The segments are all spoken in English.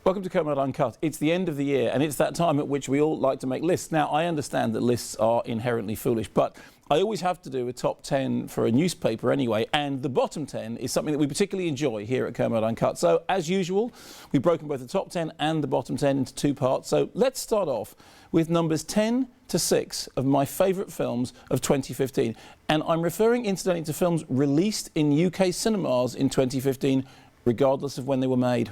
Welcome to Kermode Uncut. It's the end of the year and it's that time at which we all like to make lists. Now, I understand that lists are inherently foolish, but I always have to do a top 10 for a newspaper anyway, and the bottom 10 is something that we particularly enjoy here at Kermode Uncut. So, as usual, we've broken both the top 10 and the bottom 10 into two parts. So, let's start off with numbers 10 to 6 of my favourite films of 2015. And I'm referring incidentally to films released in UK cinemas in 2015, regardless of when they were made.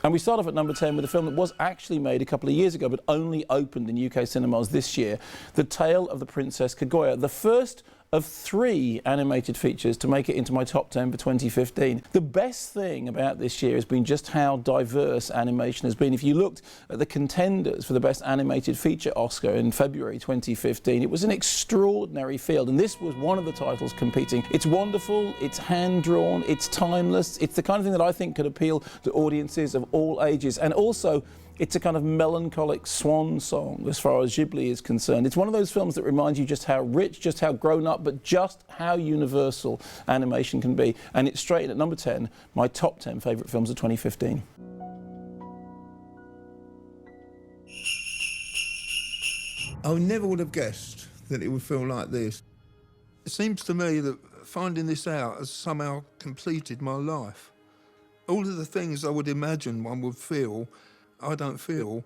And we start off at number 10 with a film that was actually made a couple of years ago, but only opened in UK cinemas this year. The Tale of the Princess Kaguya, the first of 3 animated features to make it into my top 10 for 2015. The best thing about this year has been just how diverse animation has been. If you looked at the contenders for the Best Animated Feature Oscar in February 2015, it was an extraordinary field, and this was one of the titles competing. It's wonderful, it's hand-drawn, it's timeless, it's the kind of thing that I think could appeal to audiences of all ages, and also it's a kind of melancholic swan song as far as Ghibli is concerned. It's one of those films that reminds you just how rich, just how grown up, but just how universal animation can be. And it's straight in at number 10, my top 10 favourite films of 2015. I never would have guessed that it would feel like this. It seems to me that finding this out has somehow completed my life. All of the things I would imagine one would feel, I don't feel.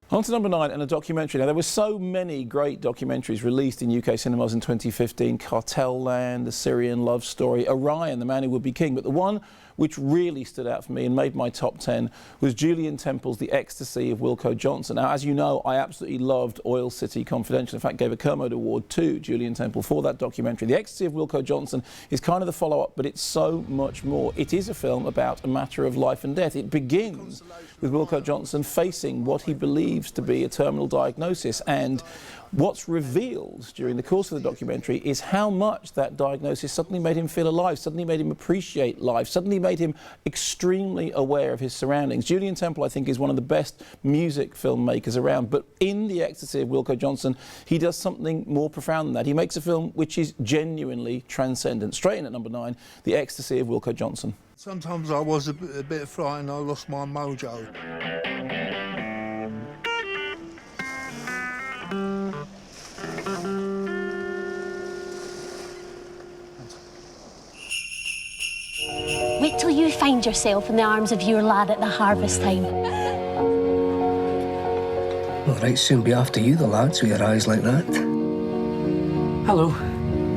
On to number 9, and a documentary. Now, there were so many great documentaries released in UK cinemas in 2015. Cartel Land, The Syrian Love Story, Orion, The Man Who Would Be King. But the one which really stood out for me and made my top 10 was Julian Temple's The Ecstasy of Wilko Johnson. Now, as you know, I absolutely loved Oil City Confidential. In fact, gave a Kermode Award to Julian Temple for that documentary. The Ecstasy of Wilko Johnson is kind of the follow-up, but it's so much more. It is a film about a matter of life and death. It begins with Wilko Johnson facing what he believes to be a terminal diagnosis, and what's revealed during the course of the documentary is how much that diagnosis suddenly made him feel alive, suddenly made him appreciate life, suddenly made him extremely aware of his surroundings. Julian Temple, I think, is one of the best music filmmakers around, but in The Ecstasy of Wilko Johnson, he does something more profound than that. He makes a film which is genuinely transcendent. Straight in at number 9, The Ecstasy of Wilko Johnson. Sometimes I was a bit frightened, I lost my mojo. Wait till you find yourself in the arms of your lad at the harvest time. Well, right soon be after you, the lads, with your eyes like that. Hello.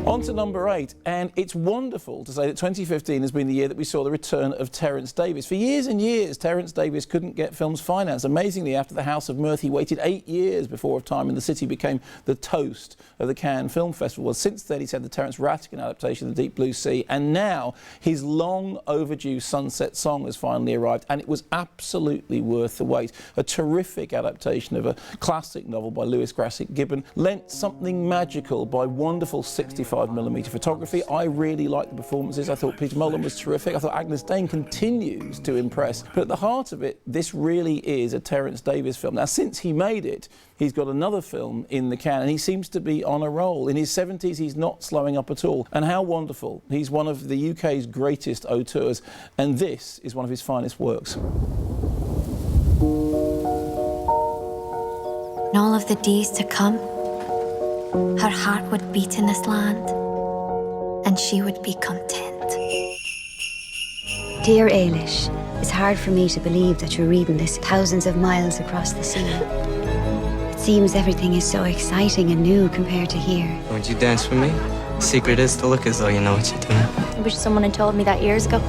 On to number 8, and it's wonderful to say that 2015 has been the year that we saw the return of Terence Davies. For years and years, Terence Davies couldn't get films financed. Amazingly, after The House of Mirth, he waited 8 years before Of Time in the City became the toast of the Cannes Film Festival. Well, since then, he's had the Terence Rattigan adaptation of The Deep Blue Sea, and now his long overdue Sunset Song has finally arrived, and it was absolutely worth the wait. A terrific adaptation of a classic novel by Lewis Grassic Gibbon, lent something magical by wonderful 65mm photography. I really liked the performances. I thought Peter Mullen was terrific. I thought Agnes Dane continues to impress. But at the heart of it, this really is a Terence Davies film. Now, since he made it, he's got another film in the can, and he seems to be on a roll. In his 70s, he's not slowing up at all. And how wonderful. He's one of the UK's greatest auteurs, and this is one of his finest works. In all of the days to come, her heart would beat in this land, and she would be content. Dear Ailish, it's hard for me to believe that you're reading this thousands of miles across the sea. It seems everything is so exciting and new compared to here. Would you dance with me? The secret is to look as though you know what you're doing. I wish someone had told me that years ago.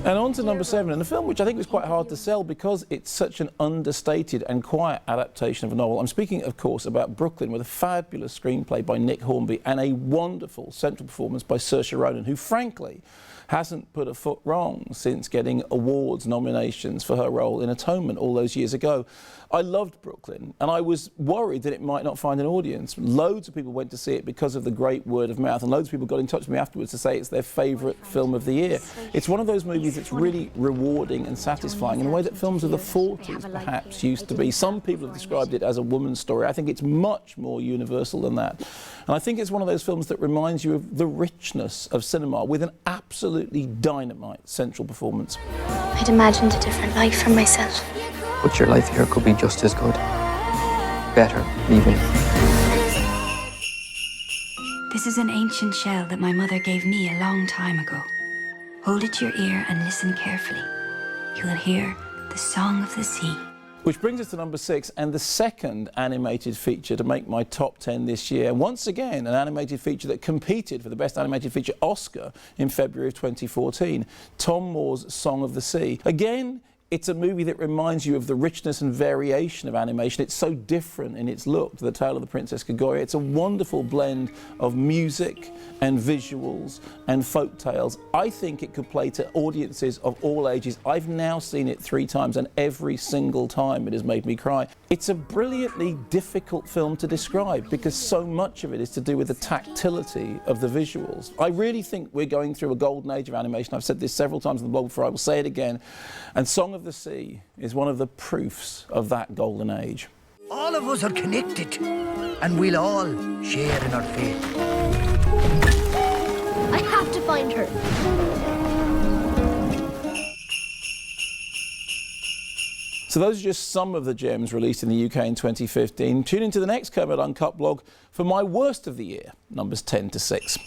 And on to number 7, and a film which I think was quite hard to sell because it's such an understated and quiet adaptation of a novel. I'm speaking, of course, about Brooklyn, with a fabulous screenplay by Nick Hornby and a wonderful central performance by Saoirse Ronan, who, frankly, hasn't put a foot wrong since getting awards nominations for her role in Atonement all those years ago. I loved Brooklyn, and I was worried that it might not find an audience. Loads of people went to see it because of the great word of mouth, and loads of people got in touch with me afterwards to say it's their favourite film of the year. It's one of those movies is it's really rewarding and satisfying in a way that films of the 40s perhaps used to be. Some people have described it as a woman's story. I think it's much more universal than that. And I think it's one of those films that reminds you of the richness of cinema with an absolutely dynamite central performance. I'd imagined a different life for myself. But your life here could be just as good. Better, even. This is an ancient shell that my mother gave me a long time ago. Hold it to your ear and listen carefully. You will hear the song of the sea. Which brings us to number 6, and the second animated feature to make my top 10 this year. And once again, an animated feature that competed for the Best Animated Feature Oscar in February of 2014, Tom Moore's Song of the Sea. Again, it's a movie that reminds you of the richness and variation of animation. It's so different in its look to The Tale of the Princess Kaguya. It's a wonderful blend of music and visuals and folk tales. I think it could play to audiences of all ages. I've now seen it 3 times, and every single time it has made me cry. It's a brilliantly difficult film to describe because so much of it is to do with the tactility of the visuals. I really think we're going through a golden age of animation. I've said this several times on the blog before, I will say it again. And Song of the Sea is one of the proofs of that golden age. All of us are connected, and we'll all share in our fate. I have to find her. So those are just some of the gems released in the UK in 2015. Tune into the next Kermode Uncut blog for my worst of the year, numbers 10 to 6.